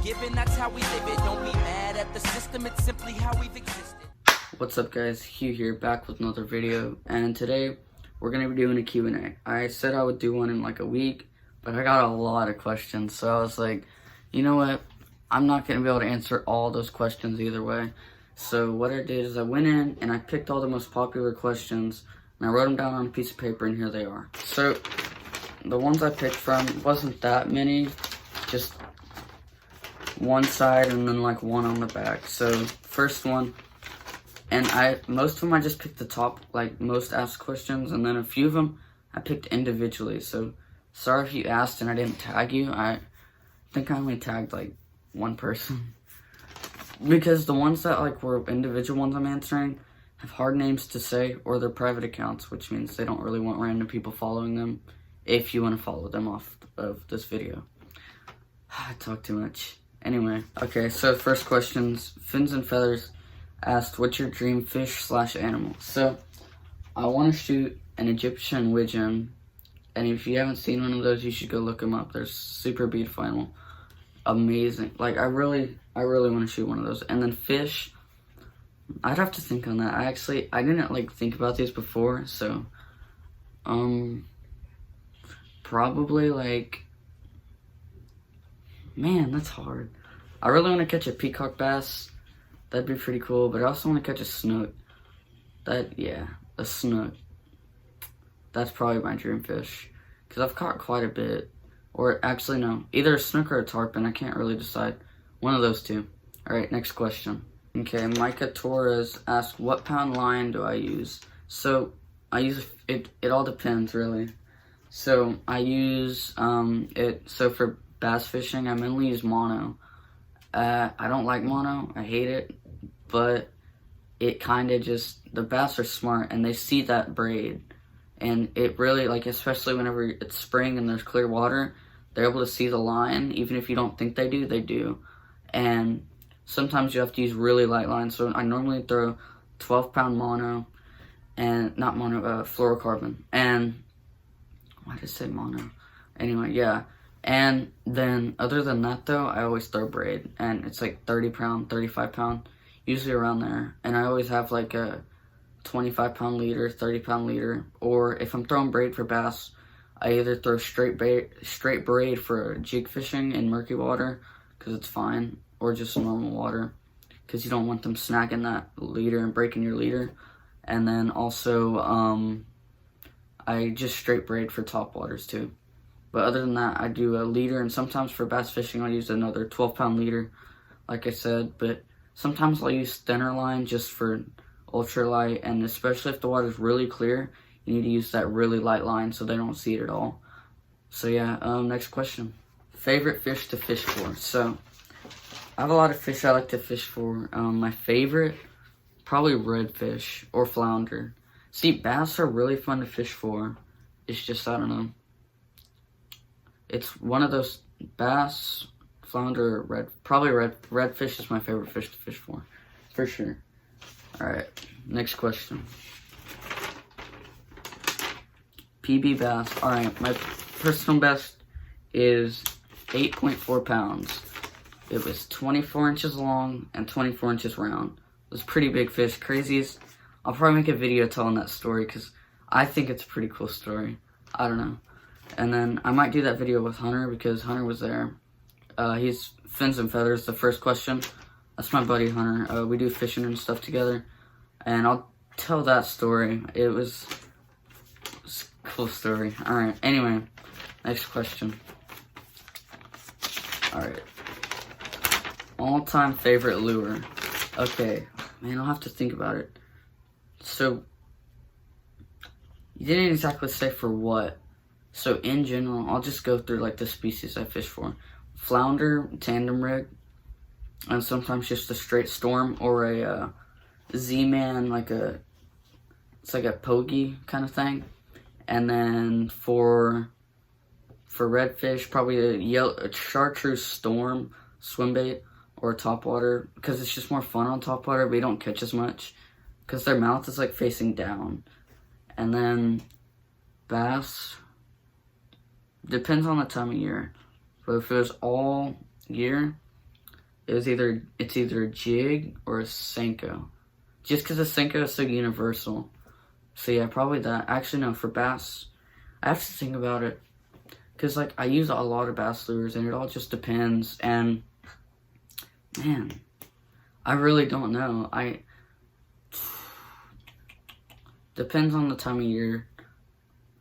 given, that's how we live it. Don't be mad at the system, it's simply how we've existed. What's up guys, Hugh here, back with another video, and today we're going to be doing a Q&A. I said I would do one in like a week, but I got a lot of questions, so I was like, you know what, I'm not going to be able to answer all those questions either way. So what I did is I went in and I picked all the most popular questions, and I wrote them down on a piece of paper, and here they are. So the ones I picked from wasn't that many, just one side and then like one on the back. So first one, and most of them I just picked the top, like most asked questions, and then a few of them I picked individually. So sorry if you asked and I didn't tag you. I think I only tagged like one person because the ones that like were individual ones I'm answering have hard names to say, or they're private accounts, which means they don't really want random people following them if you want to follow them off of this video. I talk too much. Anyway, okay, so first questions. Fins and Feathers asked, what's your dream fish / animal? So I want to shoot an Egyptian widgeon, and if you haven't seen one of those, you should go look them up. They're super beautiful animal. Amazing. Like I really want to shoot one of those. And then fish, I'd have to think on that. I didn't like think about these before, so probably like, man, that's hard. I really want to catch a peacock bass. That'd be pretty cool, but I also want to catch a snook. A snook. That's probably my dream fish, because I've caught quite a bit. Or actually no, either a snook or a tarpon. I can't really decide. One of those two. Alright, next question. Okay, Micah Torres asked, what pound line do I use? So I use it all depends really. So I use so for bass fishing I mainly use mono. I don't like mono, I hate it, but it kind of just, the bass are smart and they see that braid, and it really, like, especially whenever it's spring and there's clear water, they're able to see the line. Even if you don't think they do, they do. And sometimes you have to use really light lines, so I normally throw 12-pound mono, and not mono, fluorocarbon. And why did I say mono? Anyway, yeah. And then other than that though, I always throw braid, and it's like 30-pound, 35-pound, usually around there. And I always have like a 25-pound leader, 30-pound leader, or if I'm throwing braid for bass, I either throw straight braid for jig fishing in murky water, because it's fine, or just normal water, because you don't want them snagging that leader and breaking your leader. And then also, I just straight braid for top waters too. But other than that, I do a leader, and sometimes for bass fishing, I'll use another 12-pound leader, like I said. But sometimes I'll use thinner line just for ultralight, and especially if the water's really clear, you need to use that really light line so they don't see it at all. So yeah, next question. Favorite fish to fish for? So I have a lot of fish I like to fish for. My favorite, probably redfish or flounder. See, bass are really fun to fish for. It's just, I don't know. It's one of those, bass, flounder, redfish is my favorite fish to fish for sure. Alright, next question. PB bass. Alright, my personal best is 8.4 pounds. It was 24 inches long and 24 inches round. It was a pretty big fish. Craziest. I'll probably make a video telling that story, because I think it's a pretty cool story. I don't know. And then I might do that video with Hunter, because Hunter was there. He's Fins and Feathers, the first question. That's my buddy Hunter. We do fishing and stuff together. And I'll tell that story. It was a cool story. Alright, anyway. Next question. Alright. All-time favorite lure. Okay. Man, I'll have to think about it. So, you didn't exactly say for what. So in general, I'll just go through like the species I fish for. Flounder, tandem rig, and sometimes just a straight storm, or a Z-Man, it's like a pogey kind of thing. And then for redfish, probably a chartreuse storm swim bait, or topwater, because it's just more fun on topwater, but you don't catch as much, because their mouth is like facing down. And then bass, depends on the time of year. But if it was all year, it's either a jig or a Senko. Just because a Senko is so universal. So yeah, probably that. Actually, no, for bass, I have to think about it. Because, like, I use a lot of bass lures, and it all just depends. And, man, I really don't know. Depends on the time of year.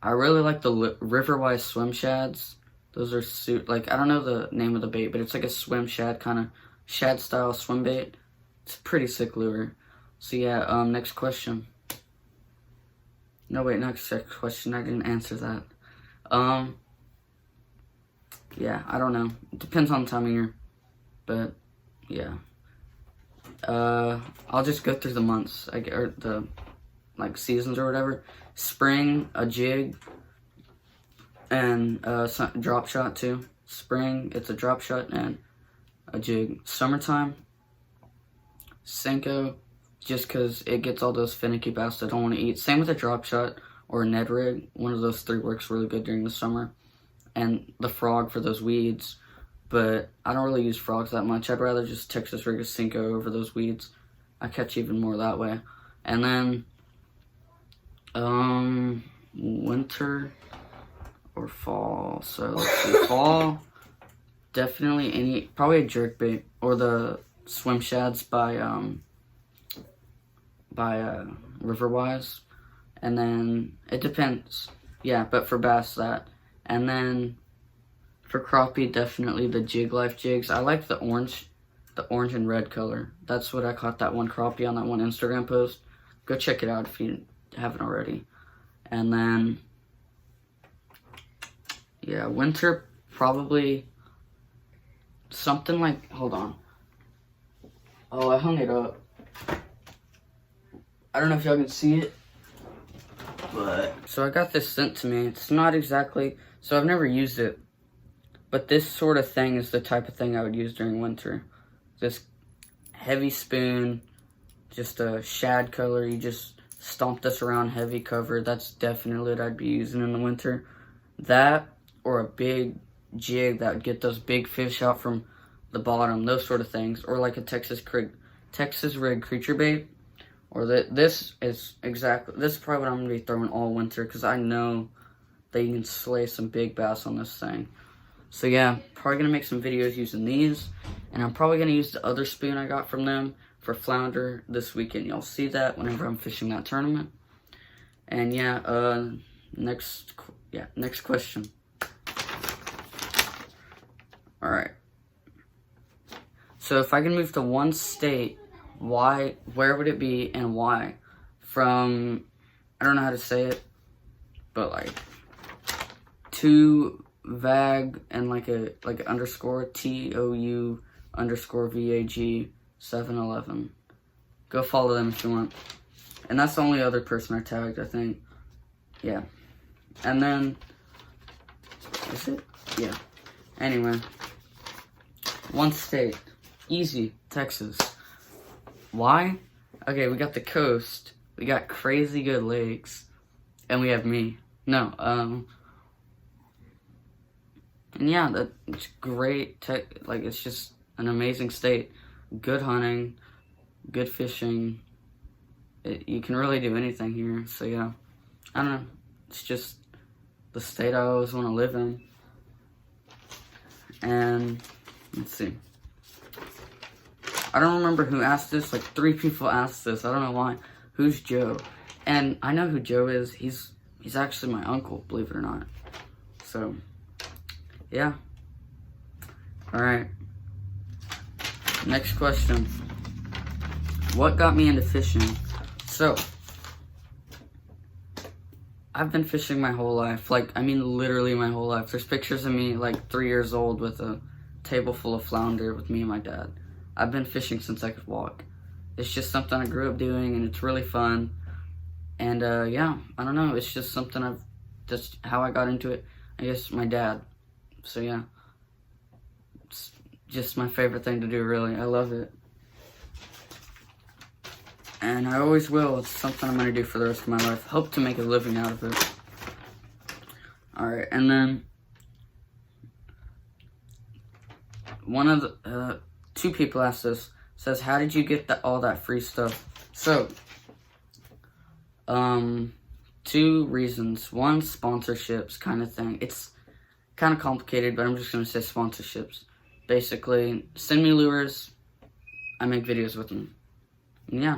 I really like the Riverwise swim shads. Those are like, I don't know the name of the bait, but it's like a swim shad, kind of shad style swim bait. It's a pretty sick lure. So yeah, next question. No, wait, next question. I didn't answer that. Yeah, I don't know. It depends on the time of year. But, yeah. I'll just go through the months, or the, like, seasons or whatever. Spring, a jig, and drop shot too. Spring, it's a drop shot and a jig. Summertime, Senko, just because it gets all those finicky bass that I don't want to eat. Same with a drop shot or a Ned rig. One of those three works really good during the summer. And the frog for those weeds. But I don't really use frogs that much. I'd rather just Texas rig a Senko over those weeds. I catch even more that way. And then, winter or fall. So let's see, fall, definitely probably a jerkbait or the swim shads by Riverwise. And then it depends. Yeah, but for bass that. And then for crappie, definitely the Jig Life jigs. I like the orange and red color. That's what I caught that one crappie on that one Instagram post. Go check it out if you haven't already. And then, yeah, winter, probably something like, hold on. Oh, I hung it up. I don't know if y'all can see it, but, so I got this sent to me. It's not exactly, so I've never used it, but this sort of thing is the type of thing I would use during winter. This heavy spoon, just a shad color, you just stomp this around, heavy cover. That's definitely what I'd be using in the winter. That, or a big jig that would get those big fish out from the bottom, those sort of things. Or like a Texas rig creature bait. Or this is probably what I'm going to be throwing all winter, because I know that you can slay some big bass on this thing. So yeah, probably going to make some videos using these. And I'm probably going to use the other spoon I got from them for flounder this weekend. Y'all see that whenever I'm fishing that tournament. And yeah, next question. Alright. So if I can move to one state, where would it be and why? From, I don't know how to say it, but like, to VAG and like an underscore, TOU underscore VAG 711. Go follow them if you want. And that's the only other person I tagged, I think. Yeah. And then, is it? Yeah. Anyway. One state. Easy. Texas. Why? Okay, we got the coast. We got crazy good lakes. And we have me. No, and yeah, that's great. It's just an amazing state. Good hunting. Good fishing. You can really do anything here. So yeah. I don't know. It's just the state I always want to live in. And let's see. I don't remember who asked this. Like 3 people asked this. I don't know why. Who's Joe? And I know who Joe is. He's actually my uncle, believe it or not. So, yeah. Alright. Next question. What got me into fishing? So, I've been fishing my whole life. Like, I mean literally my whole life. There's pictures of me like 3 years old with a table full of flounder with me and my dad. I've been fishing since I could walk. It's just something I grew up doing, and it's really fun. And yeah, I don't know. It's just something that's how I got into it. I guess my dad. So yeah, it's just my favorite thing to do. Really, I love it, and I always will. It's something I'm gonna do for the rest of my life. Hope to make a living out of it. All right, and then one of the 2 people asked this. Says, how did you get all that free stuff? So, 2 reasons. One, sponsorships kind of thing. It's kind of complicated, but I'm just going to say sponsorships. Basically, send me lures, I make videos with them. And yeah,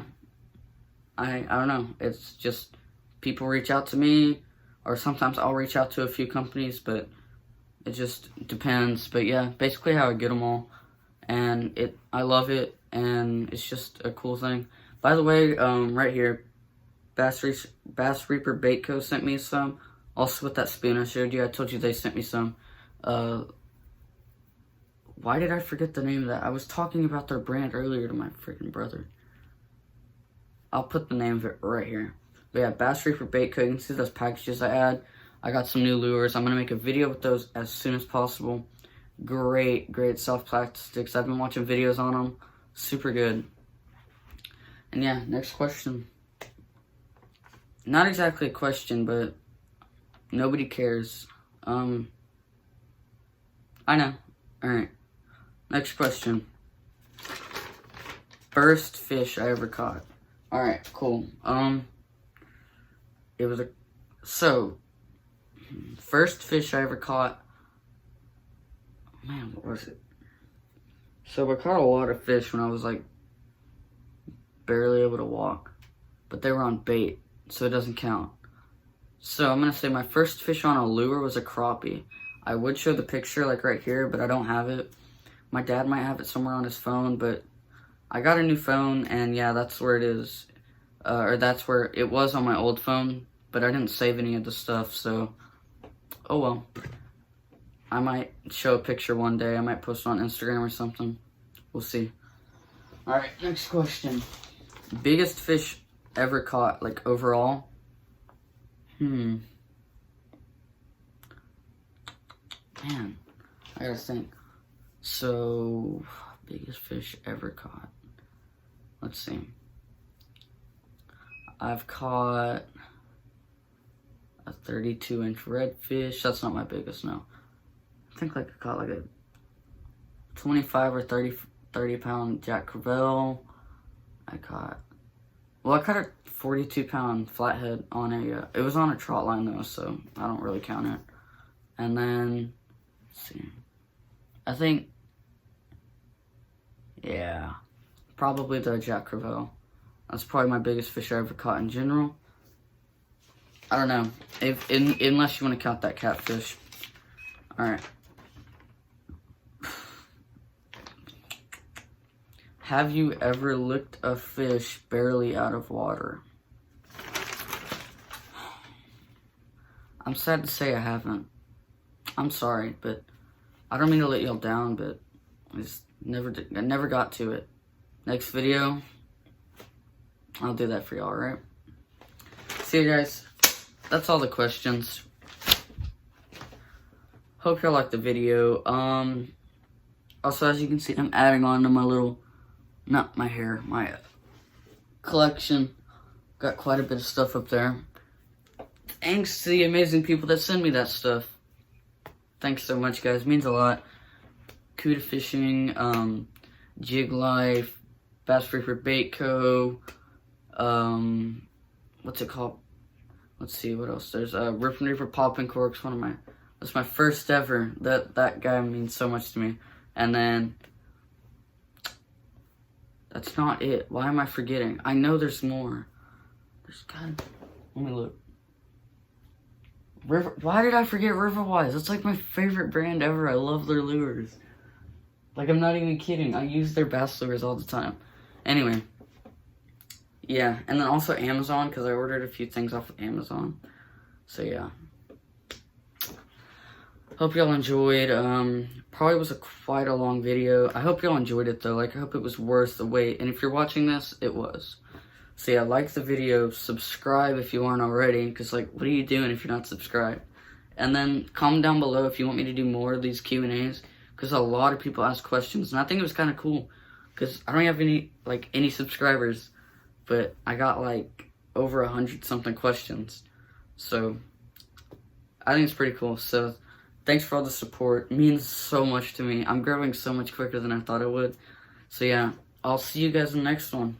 I don't know. It's just people reach out to me, or sometimes I'll reach out to a few companies, but it just depends. But yeah, basically how I get them all. And I love it, and it's just a cool thing. By the way, right here, Bass Reaper Bait Co. sent me some. Also with that spoon I showed you, I told you they sent me some. Why did I forget the name of that? I was talking about their brand earlier to my freaking brother. I'll put the name of it right here. But yeah, Bass Reaper Bait Co. You can see those packages I add. I got some new lures. I'm going to make a video with those as soon as possible. Great soft plastics. I've been watching videos on them. Super good. And yeah, next question. Not exactly a question, but nobody cares. I know. Alright. Next question. First fish I ever caught. Alright, cool. It was first fish I ever caught. Man, what was it? So I caught a lot of fish when I was like barely able to walk, but they were on bait, so it doesn't count. So I'm gonna say my first fish on a lure was a crappie. I would show the picture like right here, but I don't have it. My dad might have it somewhere on his phone, but I got a new phone, and yeah, that's where it is. Or that's where it was on my old phone, but I didn't save any of the stuff, so oh well. I might show a picture one day. I might post it on Instagram or something. We'll see. Alright, next question. Biggest fish ever caught, like overall? Man, I gotta think. So, biggest fish ever caught. Let's see. I've caught a 32-inch redfish. That's not my biggest, no. I think like I caught like a 25 or 30 pound Jack Crevalle. I caught a 42 pound flathead on it was on a trot line though, so I don't really count it. And then, let's see, I think, yeah, probably the Jack Crevalle. That's probably my biggest fish I ever caught in general. I don't know, unless you want to count that catfish. Alright. Have you ever licked a fish barely out of water? I'm sad to say I haven't. I'm sorry, but I don't mean to let y'all down, but I never got to it. Next video, I'll do that for y'all, right? See you guys. That's all the questions. Hope y'all liked the video. Also, as you can see, I'm adding on to my little, not my hair, my collection. Got quite a bit of stuff up there. Thanks to the amazing people that send me that stuff. Thanks so much, guys. It means a lot. QnA Fishing, Jig Life, Bass Reaper Bait Co. What's it called? Let's see what else. There's Rip and Reaper Popping Corks. That's my first ever. That guy means so much to me. And then that's not it. Why am I forgetting? I know there's more. Let me look. Why did I forget Riverwise? It's like my favorite brand ever. I love their lures. Like, I'm not even kidding. I use their bass lures all the time. Anyway. Yeah. And then also Amazon, because I ordered a few things off of Amazon. So, yeah. Hope y'all enjoyed. Probably was quite a long video. I hope y'all enjoyed it, though. Like, I hope it was worth the wait. And if you're watching this, it was. So yeah, like the video, subscribe if you aren't already, because like, what are you doing if you're not subscribed? And then comment down below if you want me to do more of these Q&As, because a lot of people ask questions, and I think it was kind of cool, because I don't have any subscribers, but I got like over 100 something questions, so I think it's pretty cool. So thanks for all the support. It means so much to me. I'm growing so much quicker than I thought it would. So yeah, I'll see you guys in the next one.